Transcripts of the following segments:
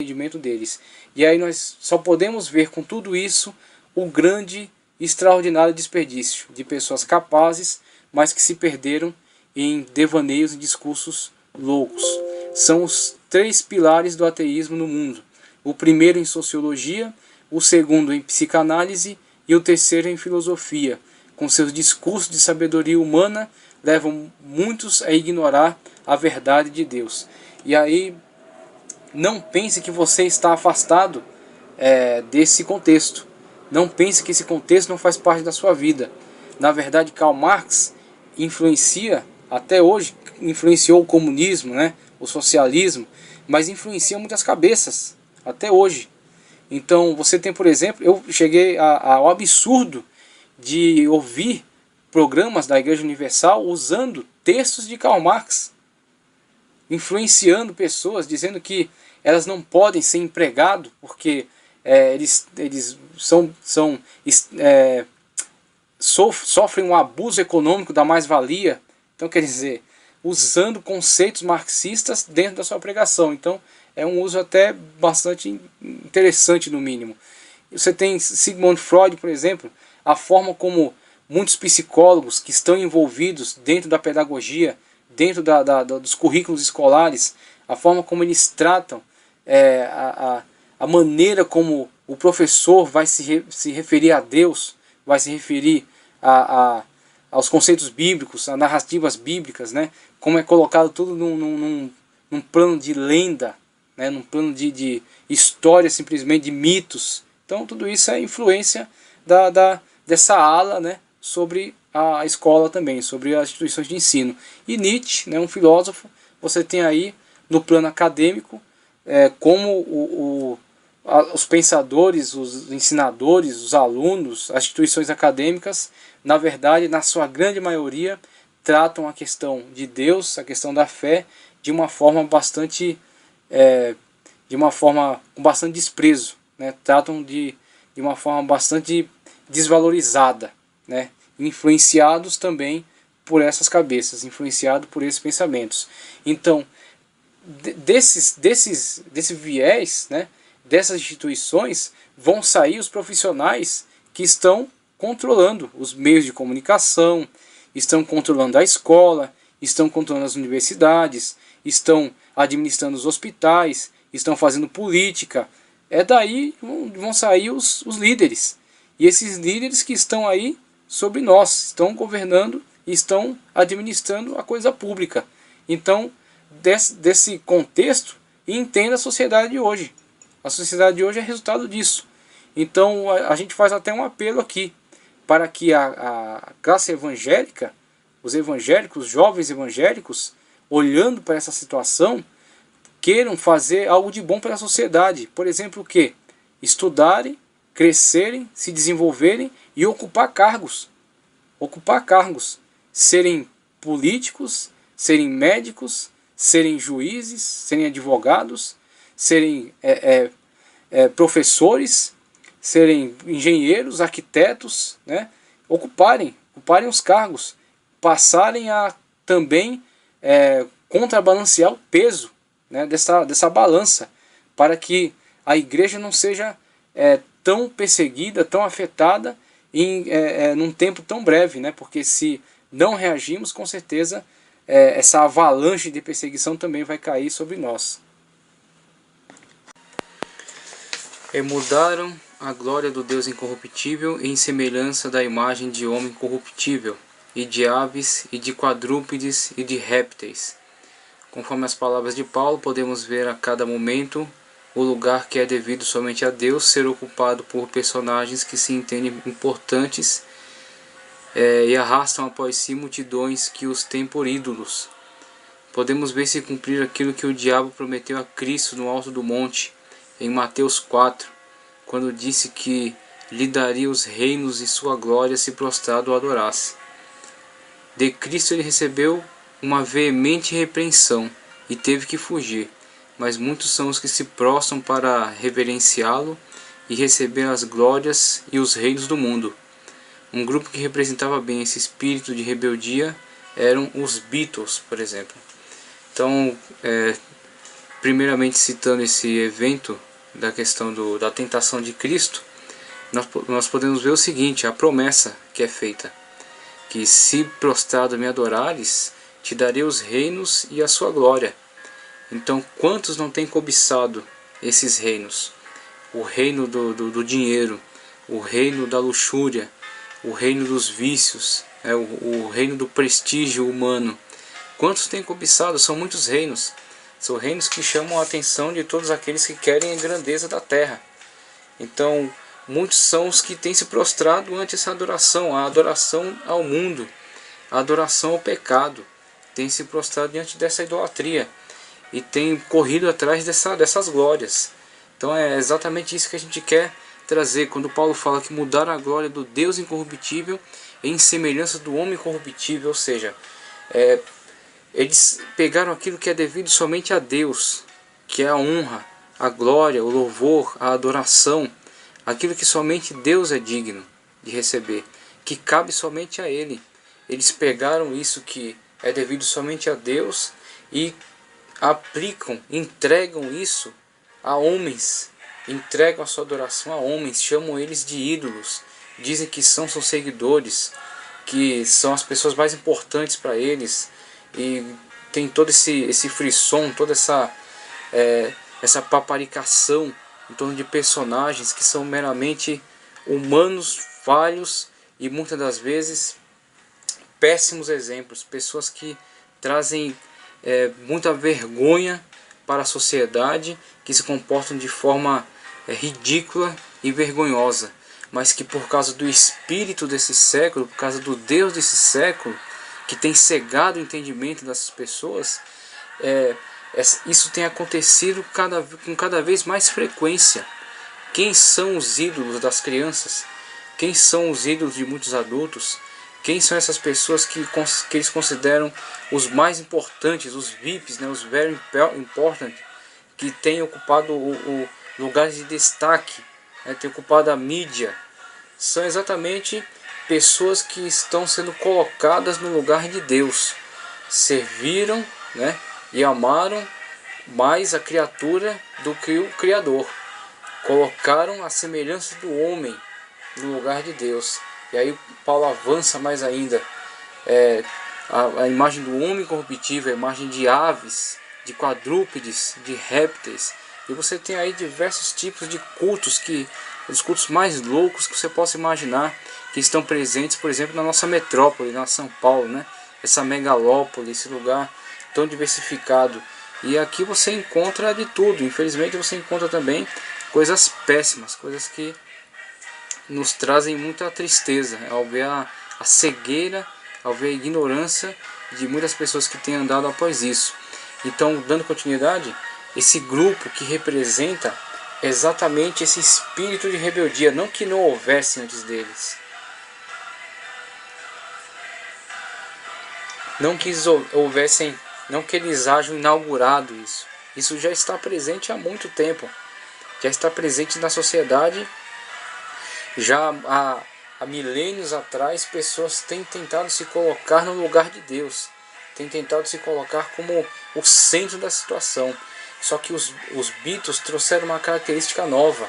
entendimento deles. E aí nós só podemos ver com tudo isso o grande e extraordinário desperdício de pessoas capazes, mas que se perderam em devaneios e discursos loucos. São os 3 pilares do ateísmo no mundo. O primeiro em sociologia, o segundo em psicanálise e o terceiro em filosofia. Com seus discursos de sabedoria humana, levam muitos a ignorar a verdade de Deus. E aí, não pense que você está afastado desse contexto. Não pense que esse contexto não faz parte da sua vida. Na verdade, Karl Marx influencia, até hoje, influenciou o comunismo, né, o socialismo, mas influencia muitas cabeças, até hoje. Então, você tem, por exemplo, eu cheguei ao absurdo de ouvir programas da Igreja Universal usando textos de Karl Marx, influenciando pessoas, dizendo que elas não podem ser empregados porque eles sofrem um abuso econômico da mais-valia. Então, quer dizer, usando conceitos marxistas dentro da sua pregação. Então, é um uso até bastante interessante, no mínimo. Você tem Sigmund Freud, por exemplo, a forma como muitos psicólogos que estão envolvidos dentro da pedagogia, dentro dos currículos escolares, a forma como eles tratam a maneira como o professor vai se referir a Deus, vai se referir aos conceitos bíblicos, a narrativas bíblicas, né? Como é colocado tudo num plano de lenda, né? Num plano de história, simplesmente de mitos. Então tudo isso é influência dessa ala, né? Sobre a escola também, sobre as instituições de ensino. E Nietzsche, né? Um filósofo, você tem aí no plano acadêmico como os pensadores, os ensinadores, os alunos, as instituições acadêmicas, na verdade, na sua grande maioria, tratam a questão de Deus, a questão da fé, de uma forma bastante, com bastante desprezo, né? Tratam de uma forma bastante desvalorizada, né? Influenciados também por essas cabeças, influenciados por esses pensamentos. Então, desse viés, né, dessas instituições, vão sair os profissionais que estão controlando os meios de comunicação, estão controlando a escola, estão controlando as universidades, estão administrando os hospitais, estão fazendo política. Daí vão sair os líderes. E esses líderes que estão aí sobre nós, estão governando e estão administrando a coisa pública. Então, desse contexto, entenda a sociedade de hoje. A sociedade de hoje é resultado disso. Então a gente faz até um apelo aqui para que a classe evangélica, os evangélicos, os jovens evangélicos, olhando para essa situação, queiram fazer algo de bom para a sociedade. Por exemplo, o quê? Estudarem, crescerem, se desenvolverem e ocupar cargos. Ocupar cargos. Serem políticos, serem médicos, serem juízes, serem advogados, serem professores, serem engenheiros, arquitetos, né? Ocuparem os cargos, passarem a também contrabalancear o peso, né, dessa balança, para que a igreja não seja tão perseguida, tão afetada num tempo tão breve, né? Porque se não reagirmos, com certeza essa avalanche de perseguição também vai cair sobre nós. E mudaram a glória do Deus incorruptível em semelhança da imagem de homem corruptível, e de aves, e de quadrúpedes, e de répteis. Conforme as palavras de Paulo, podemos ver a cada momento o lugar que é devido somente a Deus ser ocupado por personagens que se entendem importantes e arrastam após si multidões que os têm por ídolos. Podemos ver se cumprir aquilo que o diabo prometeu a Cristo no alto do monte, em Mateus 4, quando disse que lhe daria os reinos e sua glória se prostrado o adorasse. De Cristo ele recebeu uma veemente repreensão e teve que fugir, mas muitos são os que se prostram para reverenciá-lo e receber as glórias e os reinos do mundo. Um grupo que representava bem esse espírito de rebeldia eram os Beatles, por exemplo. Então, primeiramente citando esse evento da questão da tentação de Cristo, nós podemos ver o seguinte, a promessa que é feita, que se prostrado me adorares, te darei os reinos e a sua glória. Então quantos não têm cobiçado esses reinos? O reino do dinheiro, o reino da luxúria, o reino dos vícios, o reino do prestígio humano. Quantos têm cobiçado? São muitos reinos. São reinos que chamam a atenção de todos aqueles que querem a grandeza da terra. Então, muitos são os que têm se prostrado ante essa adoração, a adoração ao mundo, a adoração ao pecado. Têm se prostrado diante dessa idolatria e têm corrido atrás dessas glórias. Então é exatamente isso que a gente quer trazer quando Paulo fala que mudaram a glória do Deus incorruptível em semelhança do homem corruptível, ou seja, eles pegaram aquilo que é devido somente a Deus, que é a honra, a glória, o louvor, a adoração, aquilo que somente Deus é digno de receber, que cabe somente a Ele. Eles pegaram isso que é devido somente a Deus e aplicam, entregam isso a homens, entregam a sua adoração a homens, chamam eles de ídolos, dizem que são seus seguidores, que são as pessoas mais importantes para eles, e tem todo esse frisson, toda essa paparicação em torno de personagens que são meramente humanos, falhos e muitas das vezes péssimos exemplos, pessoas que trazem muita vergonha para a sociedade, que se comportam de forma ridícula e vergonhosa, mas que por causa do espírito desse século, por causa do Deus desse século, que tem cegado o entendimento dessas pessoas, isso tem acontecido com cada vez mais frequência. Quem são os ídolos das crianças? Quem são os ídolos de muitos adultos? Quem são essas pessoas que eles consideram os mais importantes, os VIPs, os very important, que têm ocupado lugares de destaque, têm ocupado a mídia? São exatamente pessoas que estão sendo colocadas no lugar de Deus. Serviram e amaram mais a criatura do que o Criador. Colocaram a semelhança do homem no lugar de Deus. E aí Paulo avança mais ainda. A imagem do homem corruptível, a imagem de aves, de quadrúpedes, de répteis. E você tem aí diversos tipos de cultos, os cultos mais loucos que você possa imaginar, que estão presentes, por exemplo, na nossa metrópole, na São Paulo, essa megalópole, esse lugar tão diversificado. E aqui você encontra de tudo. Infelizmente você encontra também coisas péssimas, coisas que nos trazem muita tristeza ao ver a cegueira, ao ver a ignorância de muitas pessoas que têm andado após isso. Então, dando continuidade, esse grupo que representa exatamente esse espírito de rebeldia, não que não houvesse antes deles, não que eles hajam inaugurado isso. Isso já está presente há muito tempo, já está presente na sociedade. Já há milênios atrás, pessoas têm tentado se colocar no lugar de Deus, têm tentado se colocar como o centro da situação. Só que os Beatles trouxeram uma característica nova.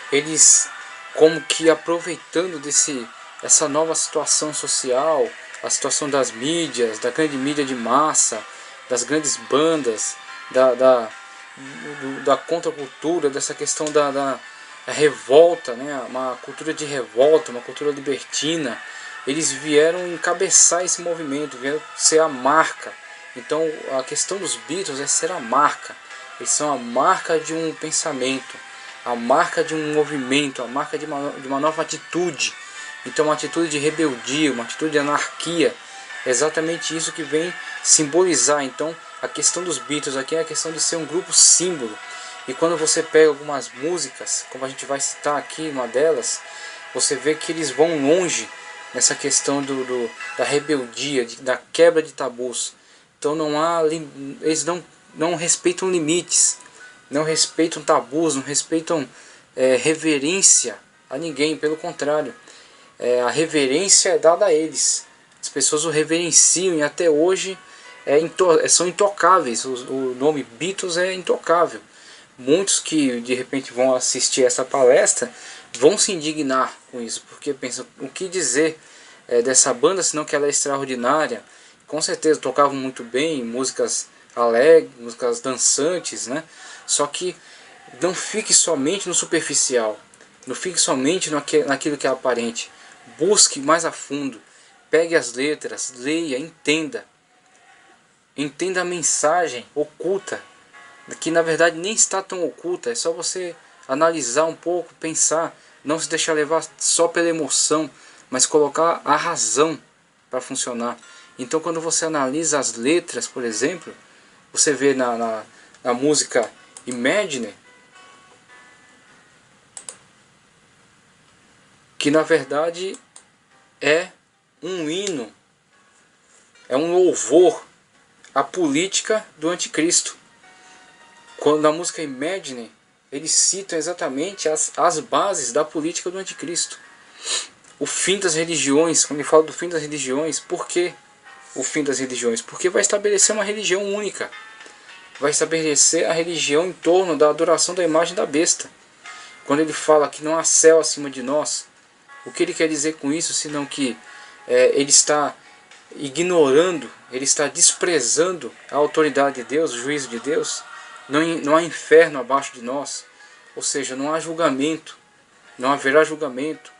Eles, como que aproveitando essa nova situação social, a situação das mídias, da grande mídia de massa, das grandes bandas, da contracultura, dessa questão da revolta, uma cultura de revolta, uma cultura libertina. Eles vieram encabeçar esse movimento, vieram ser a marca. Então a questão dos Beatles é ser a marca. Eles são a marca de um pensamento, a marca de um movimento, a marca de uma nova atitude. Então uma atitude de rebeldia, uma atitude de anarquia. É exatamente isso que vem simbolizar. Então a questão dos Beatles aqui é a questão de ser um grupo símbolo. E quando você pega algumas músicas, como a gente vai citar aqui uma delas, você vê que eles vão longe nessa questão da rebeldia, da quebra de tabus. Então eles não respeitam limites, não respeitam tabus, não respeitam reverência a ninguém. Pelo contrário, a reverência é dada a eles. As pessoas o reverenciam e até hoje são intocáveis. O nome Beatles é intocável. Muitos que de repente vão assistir essa palestra vão se indignar com isso, porque pensam, o que dizer dessa banda, senão que ela é extraordinária. Com certeza tocavam muito bem, músicas alegres, músicas dançantes, né? Só que não fique somente no superficial, não fique somente naquilo que é aparente. Busque mais a fundo, pegue as letras, leia, entenda. Entenda a mensagem oculta, que na verdade nem está tão oculta, é só você analisar um pouco, pensar, não se deixar levar só pela emoção, mas colocar a razão para funcionar. Então quando você analisa as letras, por exemplo, você vê na música Imagine, que na verdade é um hino, é um louvor à política do anticristo. Quando na música Imagine, eles citam exatamente as bases da política do anticristo. O fim das religiões, quando ele fala do fim das religiões, por que o fim das religiões? Porque vai estabelecer uma religião única. Vai estabelecer a religião em torno da adoração da imagem da besta. Quando ele fala que não há céu acima de nós, o que ele quer dizer com isso, senão que ele está ignorando, ele está desprezando a autoridade de Deus, o juízo de Deus. Não há inferno abaixo de nós, ou seja, não há julgamento, não haverá julgamento.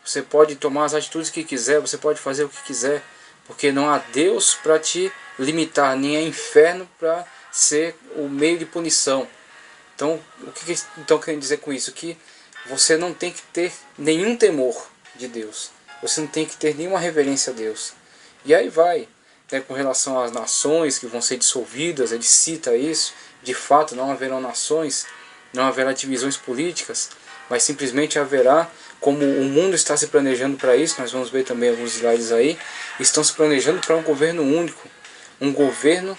Você pode tomar as atitudes que quiser, você pode fazer o que quiser, porque não há Deus para te limitar, nem há inferno para ser o meio de punição. Então, o que estão querendo dizer com isso? Que você não tem que ter nenhum temor de Deus, você não tem que ter nenhuma reverência a Deus. E aí vai, né, com relação às nações que vão ser dissolvidas, ele cita isso. De fato não haverão nações, não haverá divisões políticas, mas simplesmente haverá, como o mundo está se planejando para isso, nós vamos ver também alguns slides aí, estão se planejando para um governo único, um governo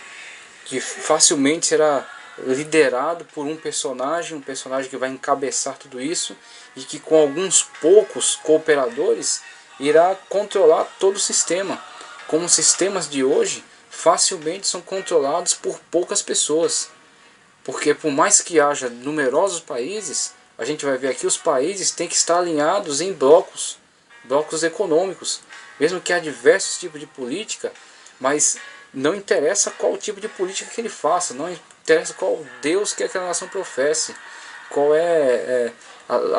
que facilmente será liderado por um personagem que vai encabeçar tudo isso, e que com alguns poucos cooperadores irá controlar todo o sistema, como os sistemas de hoje facilmente são controlados por poucas pessoas. Porque por mais que haja numerosos países, a gente vai ver aqui, os países têm que estar alinhados em blocos econômicos. Mesmo que há diversos tipos de política, mas não interessa qual tipo de política que ele faça, não interessa qual Deus que aquela nação professe, qual é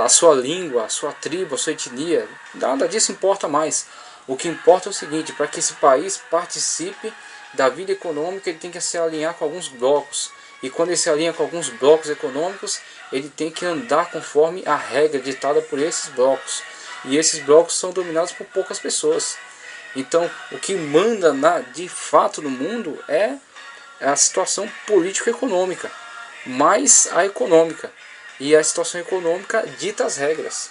a sua língua, a sua tribo, a sua etnia, nada disso importa mais. O que importa é o seguinte, para que esse país participe da vida econômica, ele tem que se alinhar com alguns blocos. E quando ele se alinha com alguns blocos econômicos, ele tem que andar conforme a regra ditada por esses blocos. E esses blocos são dominados por poucas pessoas. Então, o que manda de fato no mundo é a situação político-econômica, mais a econômica. E a situação econômica dita as regras.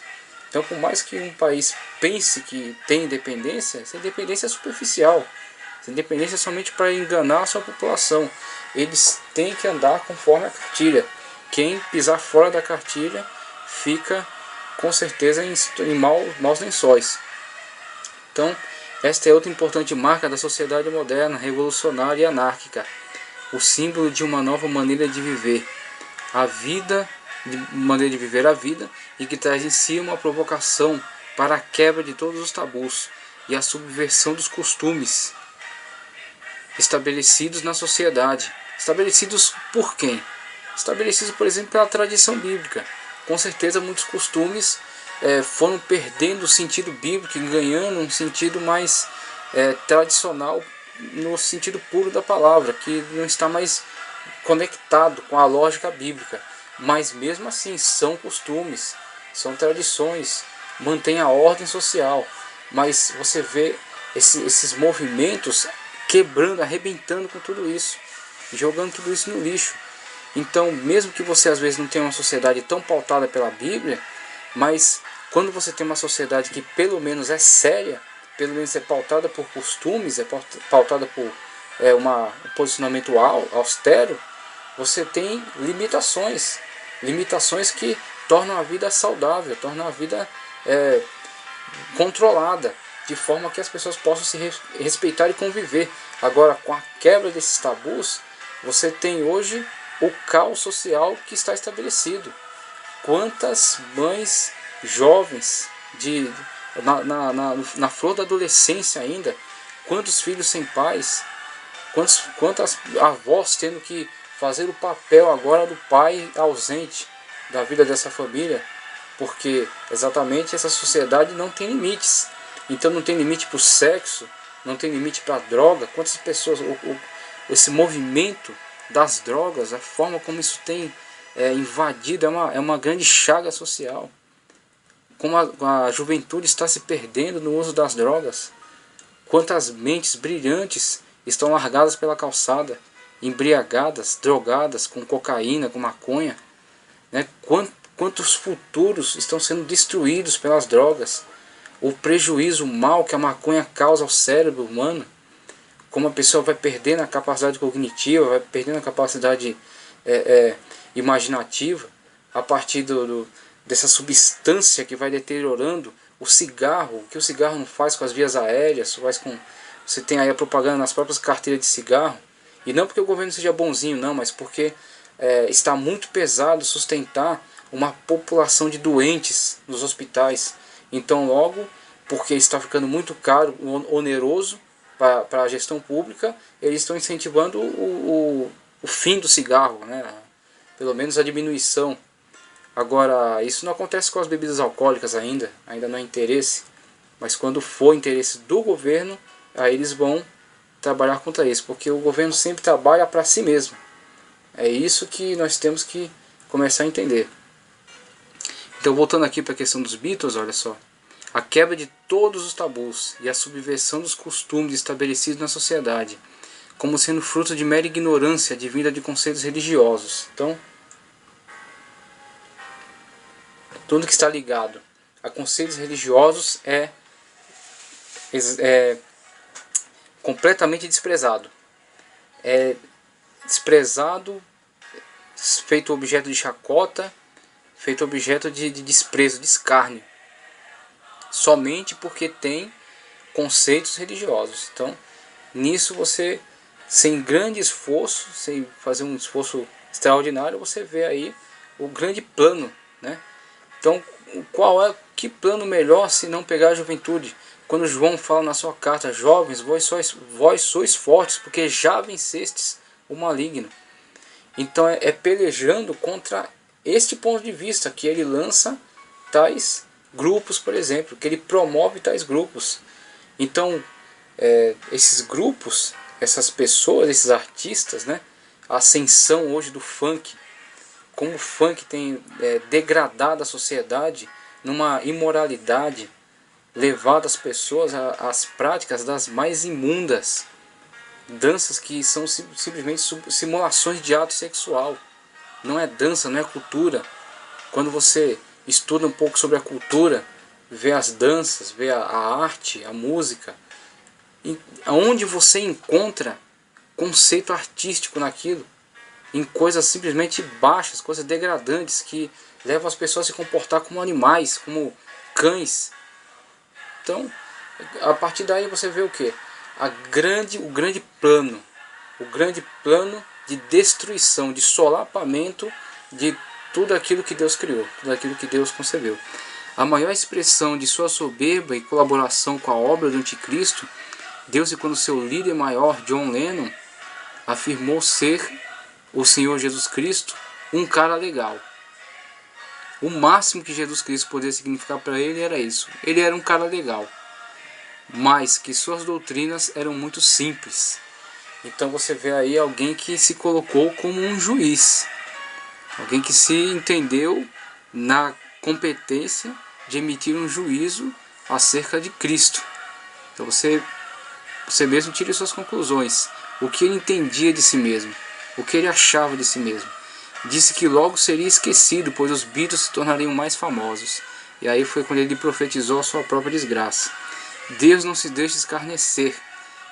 Então, por mais que um país pense que tem independência, essa independência é superficial. Essa independência é somente para enganar a sua população. Eles têm que andar conforme a cartilha. Quem pisar fora da cartilha fica com certeza em maus lençóis. Então, esta é outra importante marca da sociedade moderna, revolucionária e anárquica. O símbolo de uma nova maneira de viver a vida, maneira de viver a vida, e que traz em si uma provocação para a quebra de todos os tabus e a subversão dos costumes estabelecidos na sociedade. Estabelecidos por quem? Estabelecidos, por exemplo, pela tradição bíblica. Com certeza muitos costumes foram perdendo o sentido bíblico e ganhando um sentido mais tradicional, no sentido puro da palavra, que não está mais conectado com a lógica bíblica. Mas mesmo assim são costumes, são tradições, mantém a ordem social. Mas você vê esses movimentos quebrando, arrebentando com tudo isso, jogando tudo isso no lixo. Então, mesmo que você às vezes não tenha uma sociedade tão pautada pela Bíblia, mas quando você tem uma sociedade que pelo menos é séria, pelo menos é pautada por costumes, é pautada por um posicionamento austero, você tem limitações que tornam a vida saudável, tornam a vida controlada. de forma que as pessoas possam se respeitar e conviver. Agora, com a quebra desses tabus, você tem hoje o caos social que está estabelecido. Quantas mães jovens, na flor da adolescência ainda, quantos filhos sem pais, quantas avós tendo que fazer o papel agora do pai ausente da vida dessa família, porque exatamente essa sociedade não tem limites. Então não tem limite para o sexo, não tem limite para a droga. Quantas pessoas, esse movimento das drogas, a forma como isso tem invadido, é uma grande chaga social. Como a juventude está se perdendo no uso das drogas. Quantas mentes brilhantes estão largadas pela calçada, embriagadas, drogadas com cocaína, com maconha, né? Quantos futuros estão sendo destruídos pelas drogas. O prejuízo, o mal que a maconha causa ao cérebro humano, como a pessoa vai perdendo a capacidade cognitiva, vai perdendo a capacidade imaginativa, a partir dessa substância que vai deteriorando. O cigarro, o que o cigarro não faz com as vias aéreas, você tem aí a propaganda nas próprias carteiras de cigarro, e não porque o governo seja bonzinho, não, mas porque está muito pesado sustentar uma população de doentes nos hospitais. Então logo, porque está ficando muito caro, oneroso para a gestão pública, eles estão incentivando o fim do cigarro, né? Pelo menos a diminuição. Agora, isso não acontece com as bebidas alcoólicas ainda não é interesse, mas quando for interesse do governo, aí eles vão trabalhar contra isso, porque o governo sempre trabalha para si mesmo. É isso que nós temos que começar a entender. Então, voltando aqui para a questão dos Beatles, olha só. A quebra de todos os tabus e a subversão dos costumes estabelecidos na sociedade, como sendo fruto de mera ignorância advinda de conceitos religiosos. Então, tudo que está ligado a conceitos religiosos é completamente desprezado. É desprezado, feito objeto de chacota, feito objeto de desprezo, de escárnio, somente porque tem conceitos religiosos. Então, nisso você, sem grande esforço, sem fazer um esforço extraordinário, você vê aí o grande plano, né? Então, que plano melhor se não pegar a juventude? Quando João fala na sua carta: jovens, vós sois fortes, porque já vencestes o maligno. Então é pelejando contra este ponto de vista que ele lança tais grupos, por exemplo, que ele promove tais grupos. Então esses grupos, essas pessoas, esses artistas, né, a ascensão hoje do funk, como o funk tem degradado a sociedade numa imoralidade, levado as pessoas às práticas das mais imundas, danças que são simplesmente simulações de ato sexual. Não é dança, não é cultura. Quando você estuda um pouco sobre a cultura, vê as danças, vê a arte, a música, onde você encontra conceito artístico naquilo? Em coisas simplesmente baixas, coisas degradantes que levam as pessoas a se comportar como animais, como cães. Então, a partir daí você vê o que? O grande plano de destruição, de solapamento de tudo aquilo que Deus criou, tudo aquilo que Deus concebeu. A maior expressão de sua soberba e colaboração com a obra do anticristo deu-se quando seu líder maior, John Lennon, afirmou ser o Senhor Jesus Cristo um cara legal. O máximo que Jesus Cristo poderia significar para ele era isso. Ele era um cara legal, mas que suas doutrinas eram muito simples. Então você vê aí alguém que se colocou como um juiz, alguém que se entendeu na competência de emitir um juízo acerca de Cristo. Então você mesmo tire suas conclusões. O que ele entendia de si mesmo, o que ele achava de si mesmo. Disse que logo seria esquecido, pois os Beatles se tornariam mais famosos. E aí foi quando ele profetizou a sua própria desgraça. Deus não se deixa escarnecer.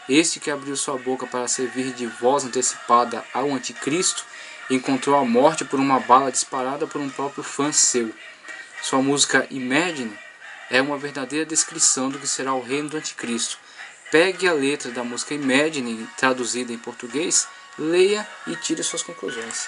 Este que abriu sua boca para servir de voz antecipada ao anticristo, encontrou a morte por uma bala disparada por um próprio fã seu. Sua música Imagine é uma verdadeira descrição do que será o reino do anticristo. Pegue a letra da música Imagine, traduzida em português, leia e tire suas conclusões.